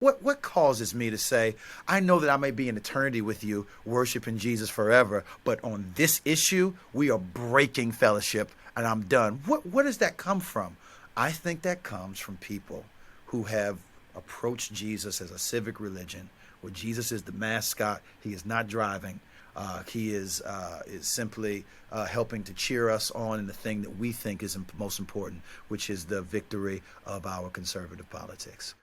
What causes me to say, I know that I may be in eternity with you, worshiping Jesus forever, but on this issue, we are breaking fellowship and I'm done. Where does that come from? I think that comes from people who have approached Jesus as a civic religion, where Jesus is the mascot. He is not driving. He is simply helping to cheer us on in the thing that we think is most important, which is the victory of our conservative politics.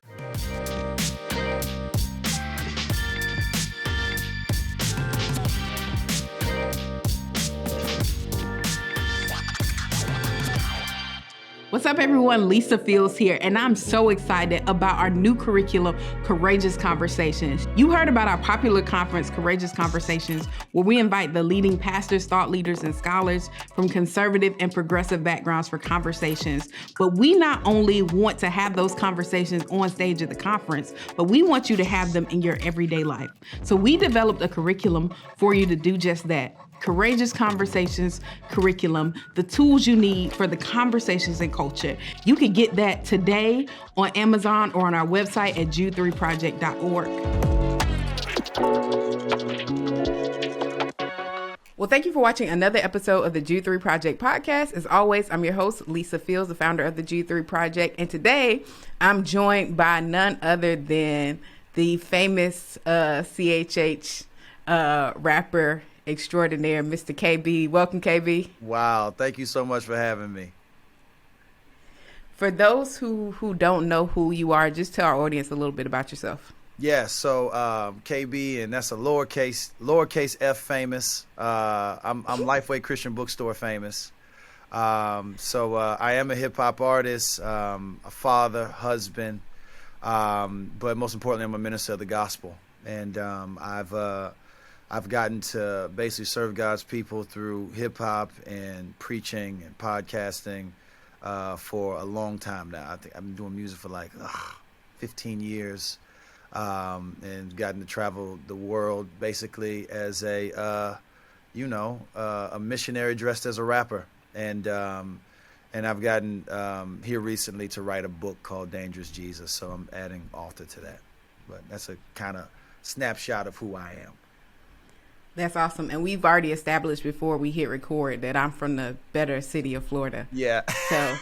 What's up, everyone? Lisa Fields here, and I'm so excited about our new curriculum, Courageous Conversations. You heard about our popular conference, Courageous Conversations, where we invite the leading pastors, thought leaders, and scholars from conservative and progressive backgrounds for conversations. But we not only want to have those conversations on stage at the conference, but we want you to have them in your everyday life. So we developed a curriculum for you to do just that. Courageous Conversations curriculum, the tools you need for the conversations in culture. You can get that today on Amazon or on our website at jude3project.org. Well, thank you for watching another episode of the Jude 3 Project podcast. As always, I'm your host, Lisa Fields, the founder of the Jude 3 Project. And today I'm joined by none other than the famous CHH rapper extraordinaire, Mr. KB. Welcome, KB. Wow. Thank you so much for having me. For those who don't know who you are, just tell our audience a little bit about yourself. Yeah, so KB, and that's a lowercase F famous. I'm Lifeway Christian Bookstore famous. So I am a hip hop artist, a father, husband, but most importantly, I'm a minister of the gospel. And I've gotten to basically serve God's people through hip hop and preaching and podcasting for a long time now. I think I've been doing music for like 15 years, and gotten to travel the world basically as a missionary dressed as a rapper. And I've gotten here recently to write a book called Dangerous Jesus. So I'm adding author to that. But that's a kind of snapshot of who I am. That's awesome. And we've already established before we hit record that I'm from the better city of Florida. Yeah. So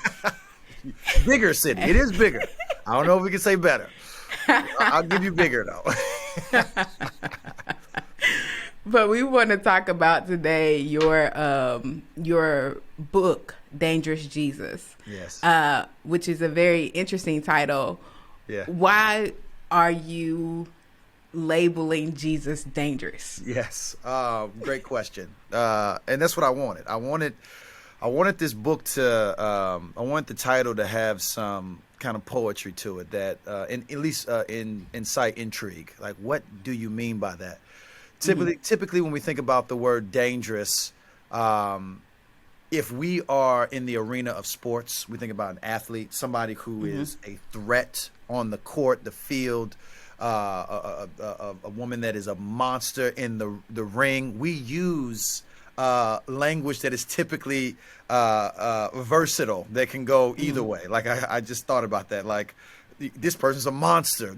bigger city. It is bigger. I don't know if we can say better. I'll give you bigger though. But we want to talk about today your book, Dangerous Jesus. Yes. Which is a very interesting title. Yeah. Why are you labeling Jesus dangerous? Yes. Great question. And that's what I wanted. I wanted this book to, I want the title to have some kind of poetry to it that, at least incite intrigue. Like, what do you mean by that? Typically when we think about the word dangerous, if we are in the arena of sports, we think about an athlete, somebody who is a threat on the court, the field, a woman that is a monster in the ring. We use language that is typically versatile, that can go either way. Like I just thought about that. Like, this person's a monster.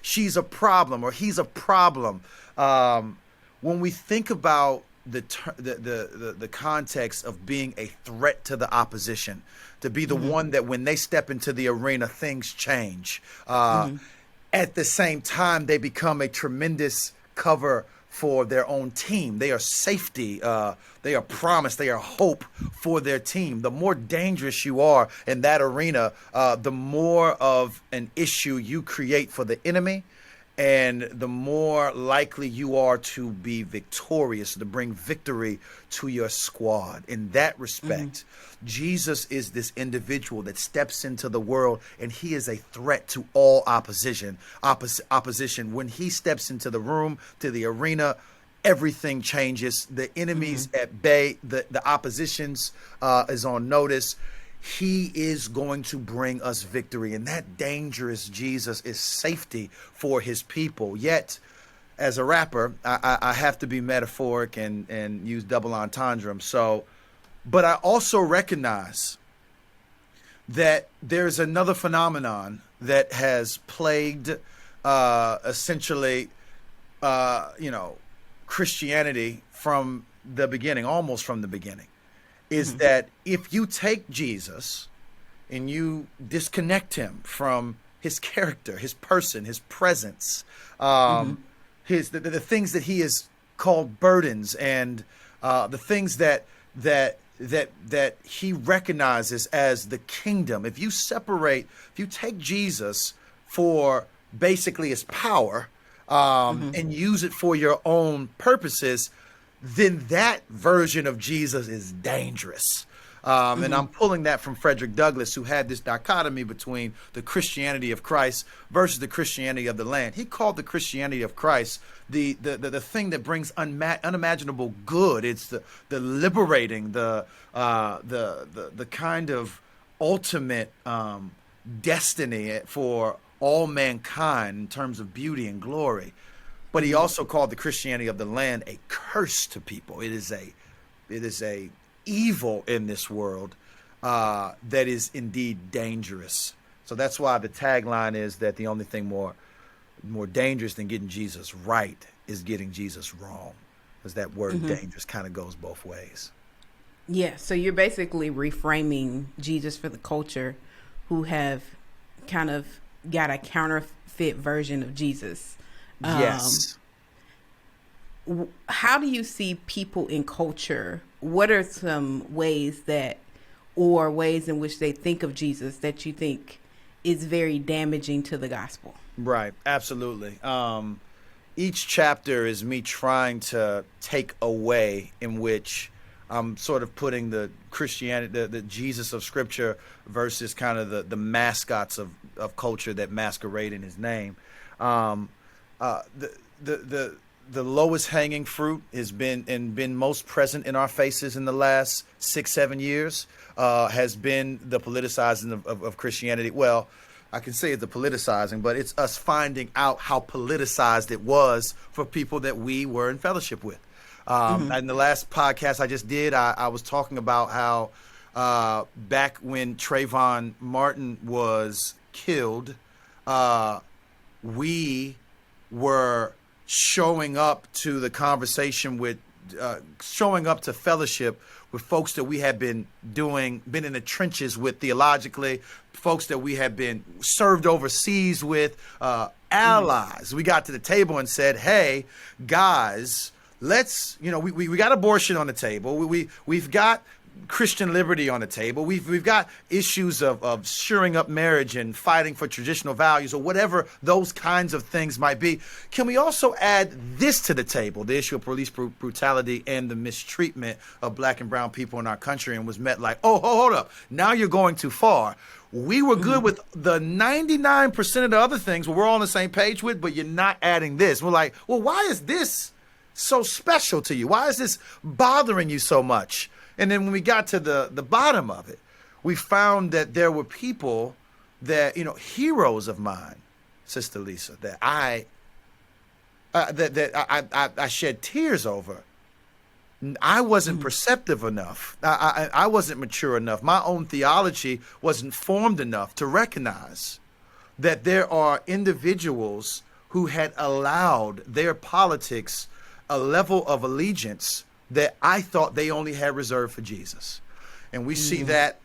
She's a problem, or he's a problem. When we think about the context of being a threat to the opposition, to be the one that when they step into the arena, things change. At the same time, they become a tremendous cover for their own team. They are safety. They are promise. They are hope for their team. The more dangerous you are in that arena, the more of an issue you create for the enemy, and the more likely you are to be victorious, to bring victory to your squad. In that respect, Jesus is this individual that steps into the world, and he is a threat to all opposition. When he steps into the room, to the arena, everything changes. The enemy's at bay. The opposition's is on notice. He is going to bring us victory. And that dangerous Jesus is safety for his people. Yet, as a rapper, I have to be metaphoric and use double entendre. But I also recognize that there's another phenomenon that has plagued essentially, Christianity from the beginning, almost from the beginning, is that if you take Jesus and you disconnect him from his character, his person, his presence, the things that he is called burdens, and the things that he recognizes as the kingdom. If you take Jesus for basically his power, and use it for your own purposes, then that version of Jesus is dangerous. And I'm pulling that from Frederick Douglass, who had this dichotomy between the Christianity of Christ versus the Christianity of the land. He called the Christianity of Christ the thing that brings unimaginable good. It's the liberating, the kind of ultimate destiny for all mankind in terms of beauty and glory. But he also called the Christianity of the land a curse to people. It is a evil in this world that is indeed dangerous. So that's why the tagline is that the only thing more dangerous than getting Jesus right is getting Jesus wrong, because that word dangerous kind of goes both ways. Yeah, so you're basically reframing Jesus for the culture who have kind of got a counterfeit version of Jesus. Yes. How do you see people in culture? What are some ways in which they think of Jesus that you think is very damaging to the gospel? Right. Absolutely. Each chapter is me trying to take a way in which I'm sort of putting the Christianity, the Jesus of Scripture versus kind of the mascots of culture that masquerade in his name. The lowest hanging fruit has been most present in our faces in the last 6-7 years, has been the politicizing of Christianity. Well, I can say it's the politicizing, but it's us finding out how politicized it was for people that we were in fellowship with. In the last podcast I just did, I was talking about how back when Trayvon Martin was killed, we were showing up to the conversation with, showing up to fellowship with folks that we had been in the trenches with theologically, folks that we had been served overseas with, allies. We got to the table and said, hey, guys, let's, we got abortion on the table. We've got Christian liberty on the table. We've got issues of shoring up marriage and fighting for traditional values, or whatever those kinds of things might be. Can we also add this to the table, the issue of police brutality and the mistreatment of black and brown people in our country? And was met like, oh, hold up, now you're going too far. We were good with the 99% of the other things we're all on the same page with, but you're not adding this. We're like, well, why is this so special to you? Why is this bothering you so much? And then when we got to the bottom of it, we found that there were people that, heroes of mine, Sister Lisa, that I shed tears over. I wasn't perceptive enough. I wasn't mature enough. My own theology wasn't formed enough to recognize that there are individuals who had allowed their politics a level of allegiance that I thought they only had reserved for Jesus. And we see that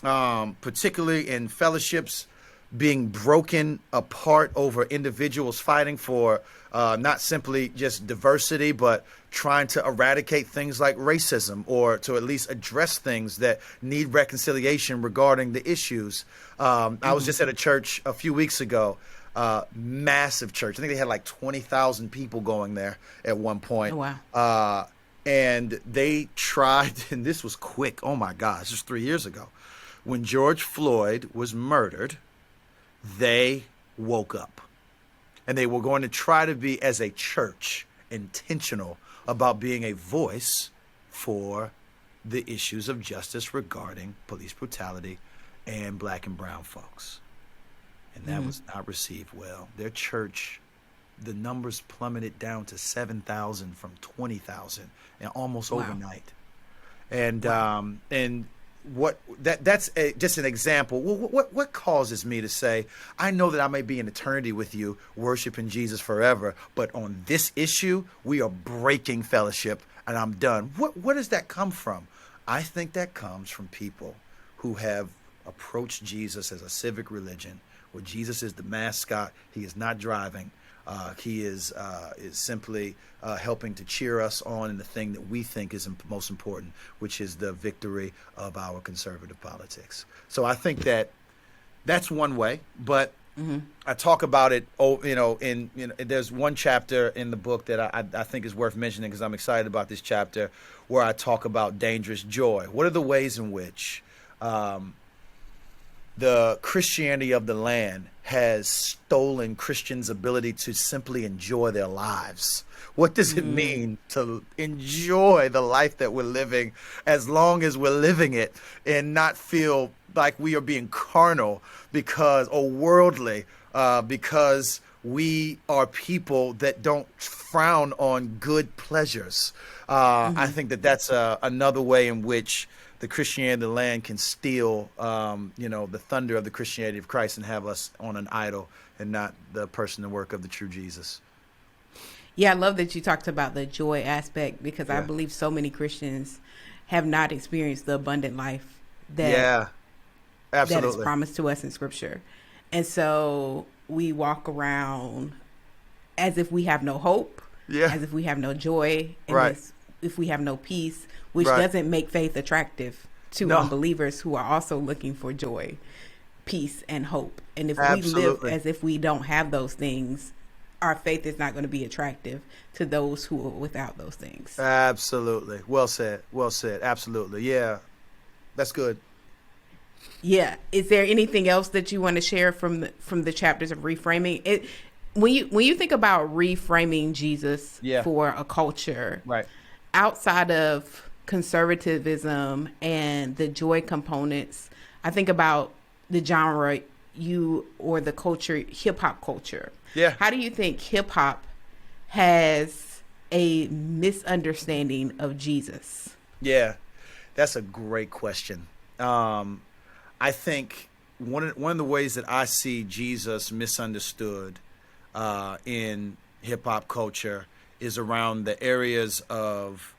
particularly in fellowships being broken apart over individuals fighting for not simply just diversity, but trying to eradicate things like racism, or to at least address things that need reconciliation regarding the issues. I was just at a church a few weeks ago, massive church. I think they had like 20,000 people going there at one point. Oh, wow. And they tried, and this was quick. Oh my gosh, this was 3 years ago. When George Floyd was murdered, they woke up. And they were going to try to be, as a church, intentional about being a voice for the issues of justice regarding police brutality and black and brown folks. And that was not received well. Their church, the numbers plummeted down to 7,000 from 20,000, and almost overnight. And just an example. What causes me to say, I know that I may be in eternity with you, worshiping Jesus forever, but on this issue, we are breaking fellowship and I'm done. Where does that come from? I think that comes from people who have approached Jesus as a civic religion, where Jesus is the mascot. He is not driving. He is simply helping to cheer us on in the thing that we think is most important, which is the victory of our conservative politics. So I think that's one way, but I talk about it. There's one chapter in the book that I think is worth mentioning because I'm excited about this chapter, where I talk about dangerous joy. What are the ways in which the Christianity of the land has stolen Christians' ability to simply enjoy their lives? What does it mean to enjoy the life that we're living as long as we're living it and not feel like we are being carnal or worldly because we are people that don't frown on good pleasures? I think that's another way in which the Christianity of the land can steal, the thunder of the Christianity of Christ and have us on an idol and not the person and work of the true Jesus. Yeah, I love that you talked about the joy aspect, because I believe so many Christians have not experienced the abundant life that is promised to us in Scripture. And so we walk around as if we have no hope, as if we have no joy, and as if we have no peace, which doesn't make faith attractive to unbelievers who are also looking for joy, peace, and hope. And if we live as if we don't have those things, our faith is not going to be attractive to those who are without those things. Absolutely. Well said. Well said. Absolutely. Yeah. That's good. Yeah. Is there anything else that you want to share from the chapters of reframing? When you think about reframing Jesus for a culture, outside of conservatism and the joy components, I think about the genre or the culture, hip-hop culture. Yeah. How do you think hip-hop has a misunderstanding of Jesus? Yeah, that's a great question. I think one of the ways that I see Jesus misunderstood in hip-hop culture is around the areas of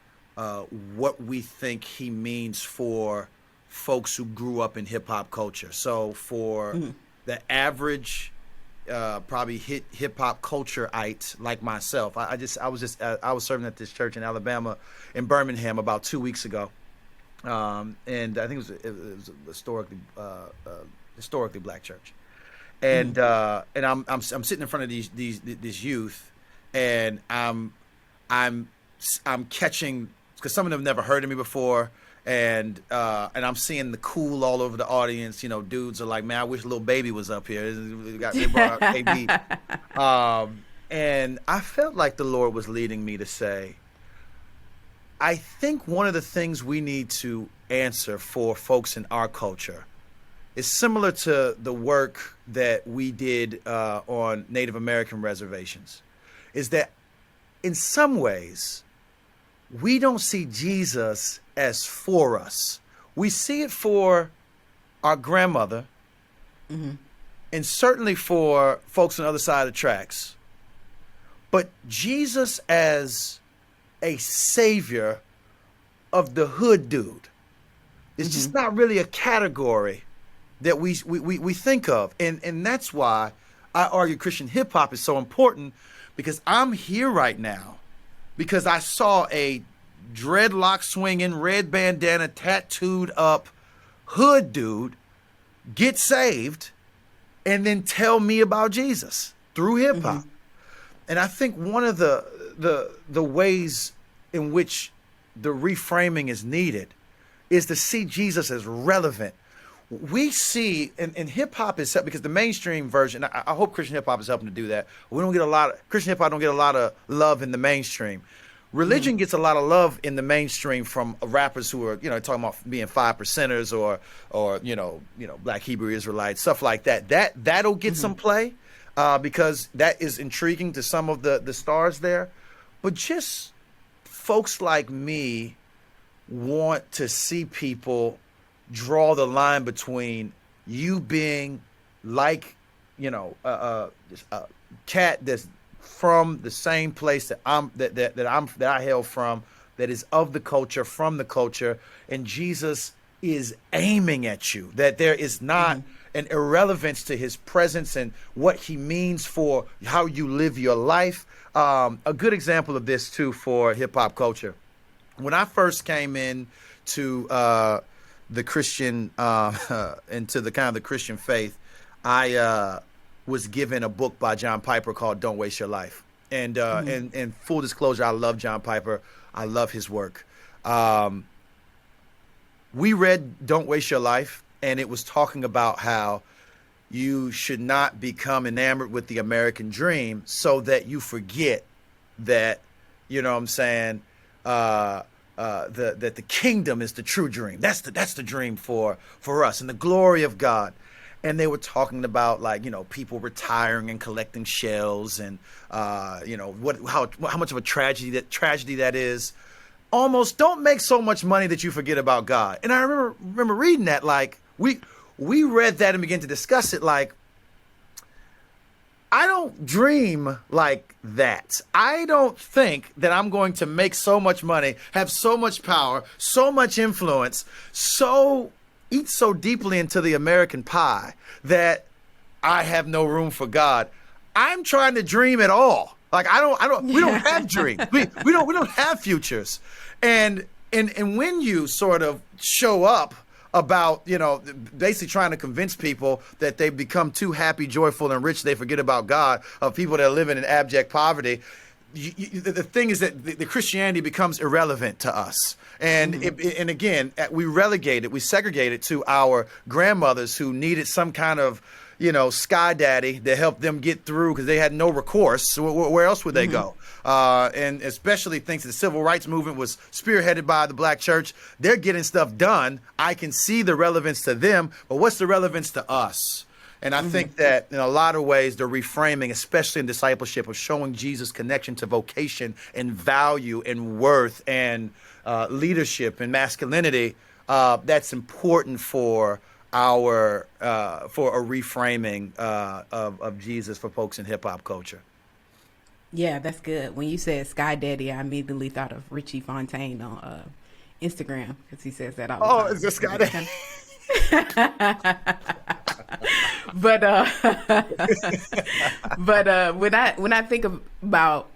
what we think he means for folks who grew up in hip-hop culture. So for the average probably hip-hop culture-ite like myself, I was serving at this church in Alabama, in Birmingham, about 2 weeks ago, and I think it was a historically black church, and I'm sitting in front of these youth, and I'm catching, because some of them never heard of me before. And I'm seeing the cool all over the audience. Dudes are like, man, I wish Lil Baby was up here. They brought out KB. And I felt like the Lord was leading me to say, I think one of the things we need to answer for folks in our culture is similar to the work that we did on Native American reservations, is that in some ways, we don't see Jesus as for us. We see it for our grandmother, and certainly for folks on the other side of the tracks. But Jesus as a savior of the hood dude is just not really a category that we think of. And that's why I argue Christian hip hop is so important, because I'm here right now because I saw a dreadlock swinging, red bandana, tattooed up hood dude get saved and then tell me about Jesus through hip hop. And I think one of the ways in which the reframing is needed is to see Jesus as relevant. We see, and hip hop is, because the mainstream version, I hope Christian hip hop is helping to do that. Christian hip hop don't get a lot of love in the mainstream. Religion gets a lot of love in the mainstream from rappers who are, talking about being 5%ers or Black Hebrew Israelites, stuff like that. That'll get some play because that is intriguing to some of the stars there. But just folks like me want to see people draw the line between you being like, a cat that's from the same place that I hail from, that is of the culture, from the culture, and Jesus is aiming at you. That there is not an irrelevance to his presence and what he means for how you live your life. A good example of this too for hip hop culture. When I first came in to the Christian into the kind of the Christian faith, I was given a book by John Piper called "Don't Waste Your Life." And full disclosure, I love John Piper. I love his work. We read "Don't Waste Your Life," and it was talking about how you should not become enamored with the American dream so that you forget that, you know what I'm saying, that the kingdom is the true dream. That's the dream for us and the glory of God. And they were talking about, like, people retiring and collecting shells and how much of a tragedy that is. Almost don't make so much money that you forget about God. And I remember reading that, like, we read that and began to discuss it, like, I don't dream like that. I don't think that I'm going to make so much money, have so much power, so much influence, eat so deeply into the American pie that I have no room for God. I'm trying to dream at all. Like, we don't have dreams. We don't have futures. And when you sort of show up about, basically trying to convince people that they've become too happy, joyful, and rich, they forget about God, of people that are living in abject poverty, the thing is that the Christianity becomes irrelevant to us. And and again, we segregate it to our grandmothers who needed some kind of, sky daddy to help them get through because they had no recourse. So where else would they go? And especially thanks to the civil rights movement was spearheaded by the black church. They're getting stuff done. I can see the relevance to them, but what's the relevance to us? And I think that in a lot of ways, the reframing, especially in discipleship, of showing Jesus' connection to vocation and value and worth and leadership and masculinity, that's important for for a reframing of Jesus for folks in hip hop culture. Yeah, that's good. When you said Sky Daddy, I immediately thought of Richie Fontaine on Instagram, because he says that all the time. Oh, is this Sky Daddy? but when I think about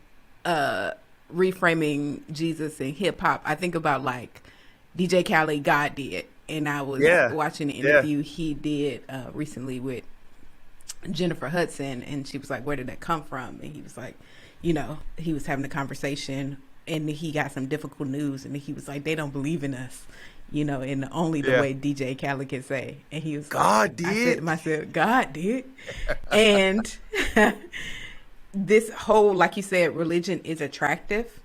reframing Jesus in hip hop, I think about, like, DJ Khaled, God Did, and I was watching an interview he did recently with Jennifer Hudson, and she was like, "Where did that come from?" And he was like, he was having a conversation, and he got some difficult news, and he was like, "They don't believe in us." In only the way DJ Khaled can say. And he was God did. I said to myself, God did. And this whole, like you said, religion is attractive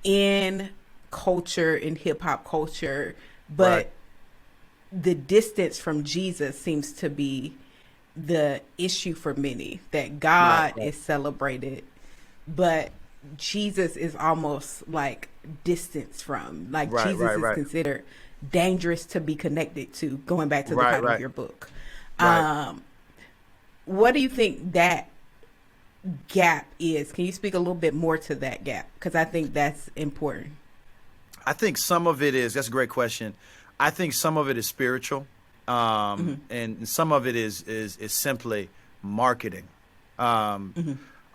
in culture, in hip hop culture, but the distance from Jesus seems to be the issue for many, that God is celebrated, but Jesus is almost like distance from, like, Jesus is considered dangerous to be connected to, going back to the title of your book. What do you think that gap is? Can you speak a little bit more to that gap? Because I think that's important. I think some of it is, that's a great question. I think some of it is spiritual, and some of it is simply marketing. A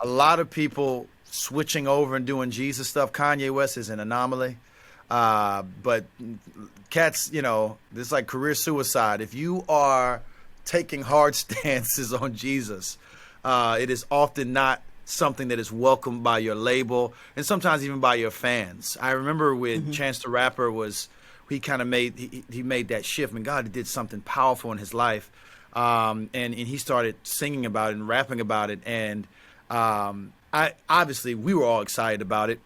lot of people switching over and doing Jesus stuff. Kanye West is an anomaly. But cats, it's like career suicide. If you are taking hard stances on Jesus, it is often not something that is welcomed by your label and sometimes even by your fans. I remember with Chance the Rapper he kind of made that shift. I mean, God did something powerful in his life. And he started singing about it and rapping about it. And, obviously we were all excited about it.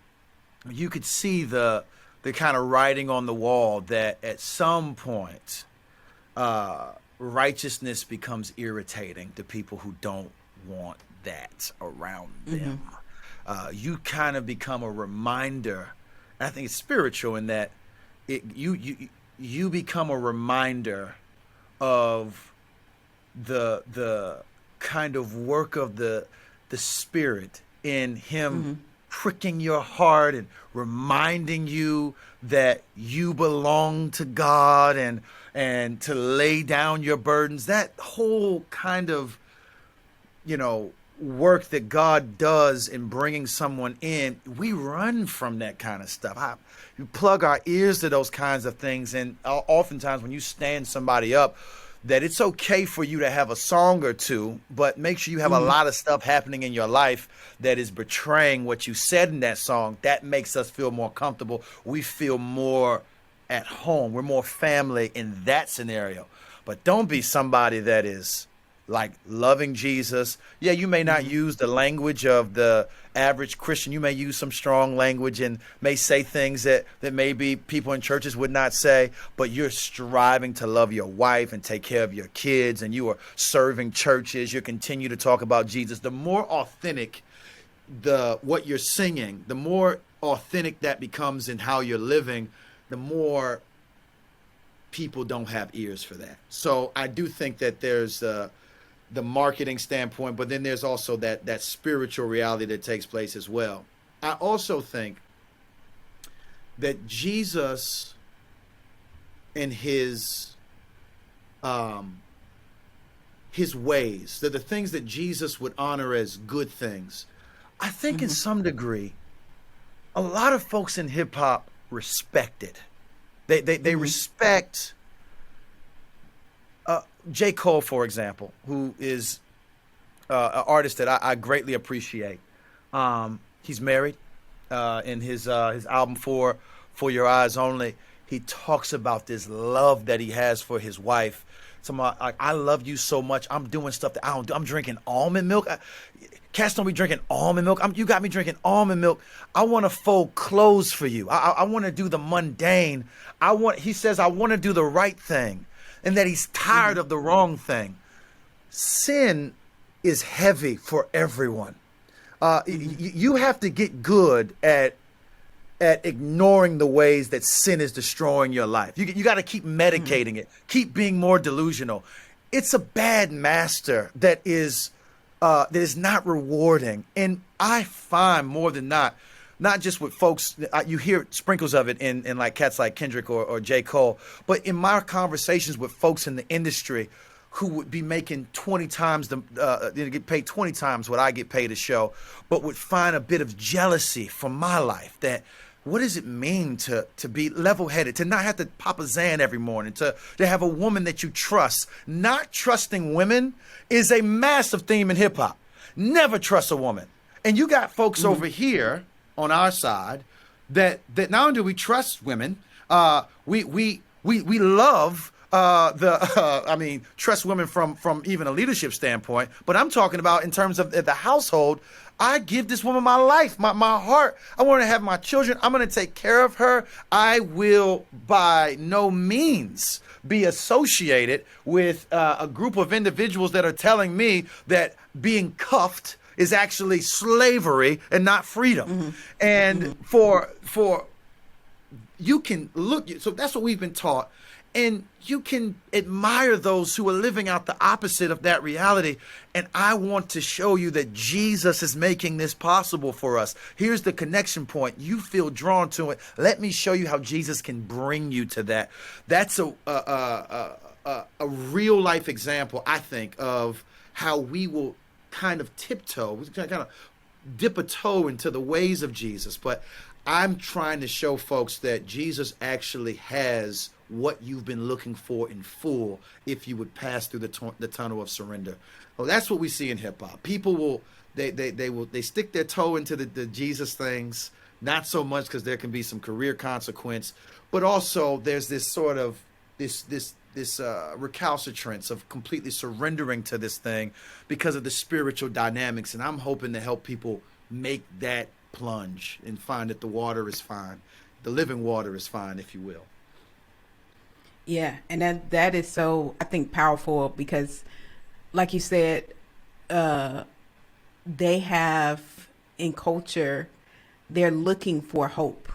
You could see the kind of writing on the wall that at some point, righteousness becomes irritating to people who don't want that around them. You kind of become a reminder. And I think it's spiritual in that you become a reminder of the kind of work of the Spirit in Him pricking your heart and reminding you that you belong to God, and to lay down your burdens. That whole kind of, work that God does in bringing someone in, we run from that kind of stuff. You plug our ears to those kinds of things, and oftentimes when you stand somebody up, that it's okay for you to have a song or two, but make sure you have a lot of stuff happening in your life that is betraying what you said in that song. That makes us feel more comfortable. We feel more at home. We're more family in that scenario. But don't be somebody that is like loving Jesus. Yeah, you may not use the language of the average Christian. You may use some strong language and may say things that maybe people in churches would not say, but you're striving to love your wife and take care of your kids, and you are serving churches. You continue to talk about Jesus. The more authentic what you're singing, the more authentic that becomes in how you're living, the more people don't have ears for that. So I do think that there's the marketing standpoint, but then there's also that spiritual reality that takes place as well. I also think that Jesus and his ways, that the things that Jesus would honor as good things, I think in some degree, a lot of folks in hip hop respect it. They respect J. Cole, for example, who is an artist that I greatly appreciate. He's married. In his album For Your Eyes Only, he talks about this love that he has for his wife. I love you so much. I'm doing stuff that I don't do. I'm drinking almond milk. Cats don't be drinking almond milk. You got me drinking almond milk. I want to fold clothes for you. I want to do the mundane. He says, I want to do the right thing. And that he's tired of the wrong thing. Sin is heavy for everyone. You have to get good at ignoring the ways that sin is destroying your life. You got to keep medicating it, keep being more delusional. It's a bad master that is not rewarding. And I find more than not just with folks, you hear sprinkles of it in like cats like Kendrick or J. Cole, but in my conversations with folks in the industry who would be making 20 times get paid 20 times what I get paid a show, but would find a bit of jealousy from my life. That what does it mean to be level-headed, to not have to pop a Xan every morning, to have a woman that you trust? Not trusting women is a massive theme in hip-hop. Never trust a woman. And you got folks over here on our side that not only do we trust women, we love trust women from even a leadership standpoint, but I'm talking about in terms of the household. I give this woman my life, my heart. I want to have my children. I'm going to take care of her. I will by no means be associated with a group of individuals that are telling me that being cuffed is actually slavery and not freedom. And for you can look, so that's what we've been taught. And you can admire those who are living out the opposite of that reality. And I want to show you that Jesus is making this possible for us. Here's the connection point. You feel drawn to it. Let me show you how Jesus can bring you to that. That's a real life example, I think, of how we will kind of tiptoe, we kind of dip a toe into the ways of Jesus. But I'm trying to show folks that Jesus actually has what you've been looking for in full if you would pass through the tunnel of surrender. Well, that's what we see in hip hop. People will they stick their toe into the Jesus things, not so much because there can be some career consequence, but also there's this sort of this recalcitrance of completely surrendering to this thing because of the spiritual dynamics. And I'm hoping to help people make that plunge and find that the water is fine. The living water is fine, if you will. Yeah, and that is so, I think, powerful because, like you said, they have in culture, they're looking for hope.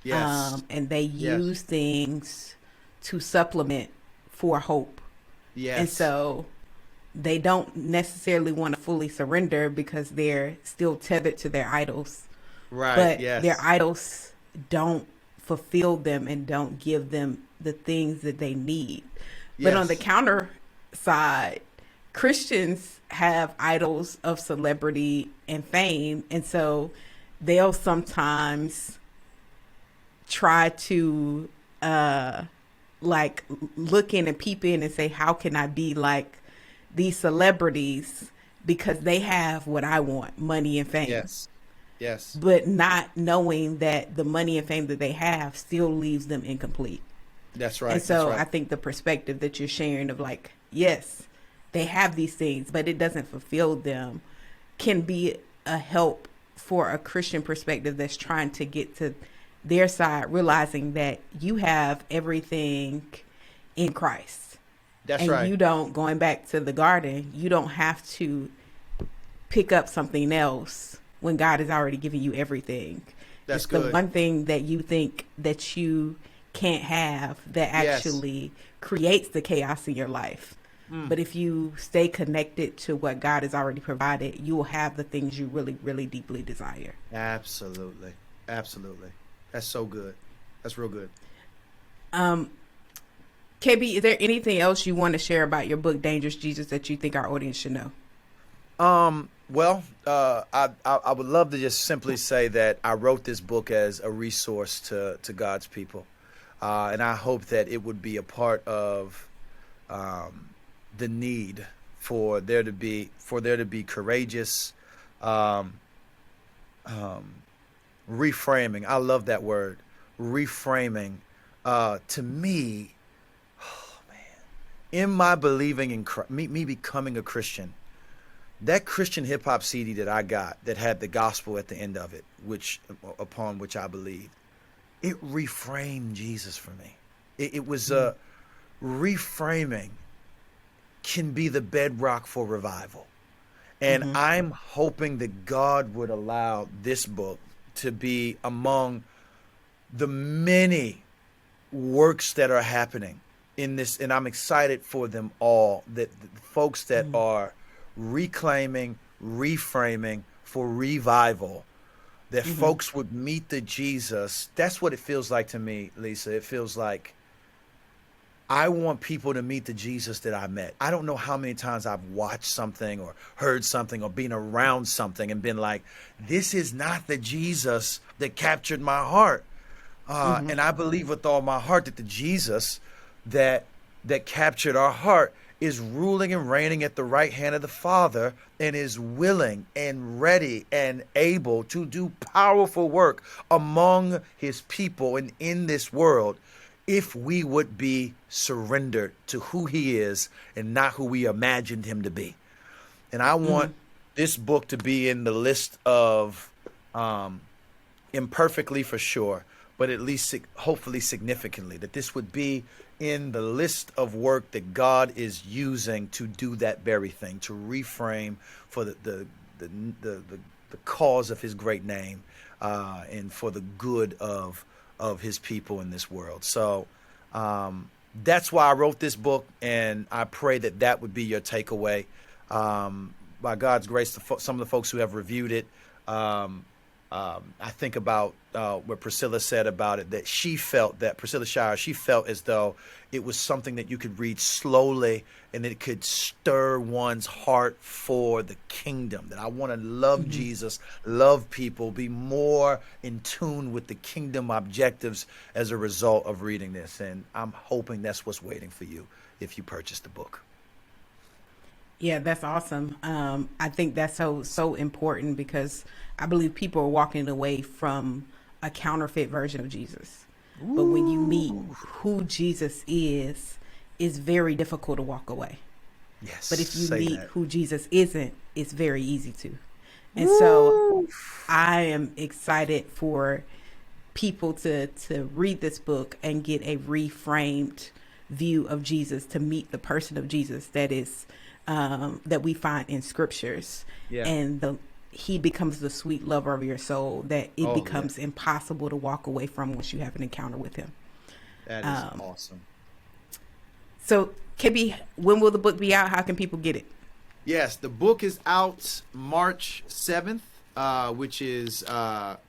Yes. And they use things to supplement for hope. Yes. And so they don't necessarily want to fully surrender because they're still tethered to their idols. Right. But Yes. their idols don't fulfill them and don't give them the things that they need. But on the Yes. counter side, Christians have idols of celebrity and fame. And so they'll sometimes try to like look in and peep in and say, how can I be like these celebrities because they have what I want, money and fame. Yes. Yes. But not knowing that the money and fame that they have still leaves them incomplete. That's right. And so That's right. I think the perspective that you're sharing of like, yes, they have these things, but it doesn't fulfill them, can be a help for a Christian perspective that's trying to get to their side, realizing that you have everything in Christ. That's and right. you don't, going back to the garden, you don't have to pick up something else when God has already given you everything. That's it's good. the one thing that you think that you can't have that Yes. actually creates the chaos in your life. But if you stay connected to what God has already provided, you will have the things you really, really deeply desire. Absolutely. Absolutely. That's so good. That's real good. KB, is there anything else you want to share about your book, Dangerous Jesus, that you think our audience should know? Well, I would love to just simply say that I wrote this book as a resource to God's people. And I hope that it would be a part of the need for there to be courageous reframing. I love that word, reframing. To me, oh man, in my believing in me becoming a Christian, that Christian hip hop CD that I got that had the gospel at the end of it, upon which I believed, it reframed Jesus for me. It was reframing can be the bedrock for revival. And I'm hoping that God would allow this book to be among the many works that are happening in this. And I'm excited for them all, that the folks that are reclaiming, reframing for revival, that folks would meet the Jesus. That's what it feels like to me, Lisa. It feels like I want people to meet the Jesus that I met. I don't know how many times I've watched something or heard something or been around something and been like, this is not the Jesus that captured my heart. And I believe with all my heart that the Jesus that captured our heart is ruling and reigning at the right hand of the Father and is willing and ready and able to do powerful work among his people and in this world, if we would be surrendered to who he is and not who we imagined him to be. And I want this book to be in the list of, imperfectly for sure, but at least hopefully significantly, that this would be in the list of work that God is using to do that very thing, to reframe for the cause of his great name, and for the good of his people in this world. So that's why I wrote this book, and I pray that would be your takeaway. By God's grace, some of the folks who have reviewed it, I think about what Priscilla said about it, that Priscilla Shire, she felt as though it was something that you could read slowly and it could stir one's heart for the kingdom. That I want to love Jesus, love people, be more in tune with the kingdom objectives as a result of reading this. And I'm hoping that's what's waiting for you if you purchase the book. Yeah, that's awesome. I think that's so important because I believe people are walking away from a counterfeit version of Jesus. But when you meet who Jesus is, it's very difficult to walk away. Yes. But if you say meet that. who Jesus isn't, it's very easy to. And so I am excited for people to read this book and get a reframed view of Jesus, to meet the person of Jesus that is that we find in scriptures. Yeah. And he becomes the sweet lover of your soul that it becomes impossible to walk away from once you have an encounter with him. That is awesome. So, KB, when will the book be out? How can people get it? Yes, the book is out March 7th, which is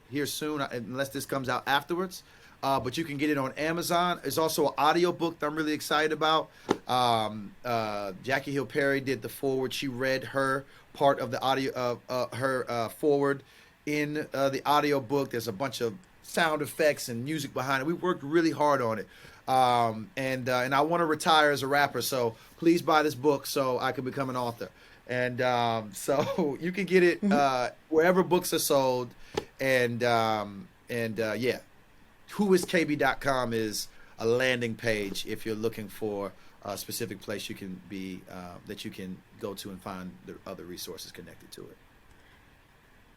here soon, unless this comes out afterwards. But you can get it on Amazon. There's also an audio book that I'm really excited about. Jackie Hill Perry did the foreword. She read her part of the audio of her foreword in the audio book. There's a bunch of sound effects and music behind it. We worked really hard on it. And I want to retire as a rapper, so please buy this book so I can become an author. And so you can get it wherever books are sold. And yeah, whoiskb.com is a landing page if you're looking for a specific place you can be that you can go to and find the other resources connected to it.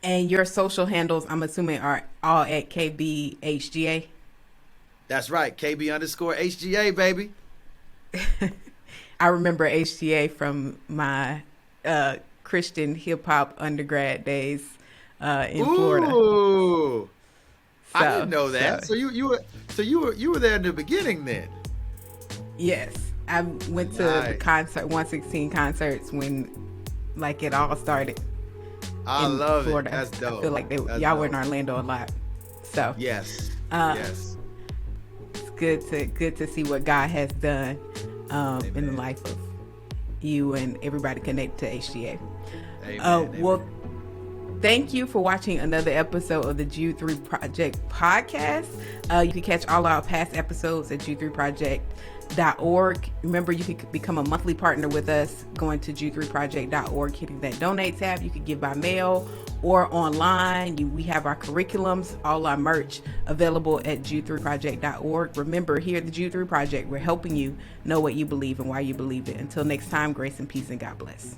And your social handles, I'm assuming, are all at KBHGA? That's right, KB_HGA, baby. I remember HGA from my Christian hip-hop undergrad days in Florida. Ooh. I didn't know that. So you were there in the beginning then. Yes, I went to the concert 116 concerts when it all started. I love Florida. It. That's dope. I feel like y'all were in Orlando a lot. So yes, yes, it's good to see what God has done in the life of you and everybody connected to HGA. Well, thank you for watching another episode of the Jude 3 Project podcast. You can catch all our past episodes at jude3project.org. Remember, you can become a monthly partner with us going to jude3project.org, hitting that donate tab. You can give by mail or online. We have our curriculums, all our merch available at jude3project.org. Remember, here at the Jude 3 Project, we're helping you know what you believe and why you believe it. Until next time, grace and peace and God bless.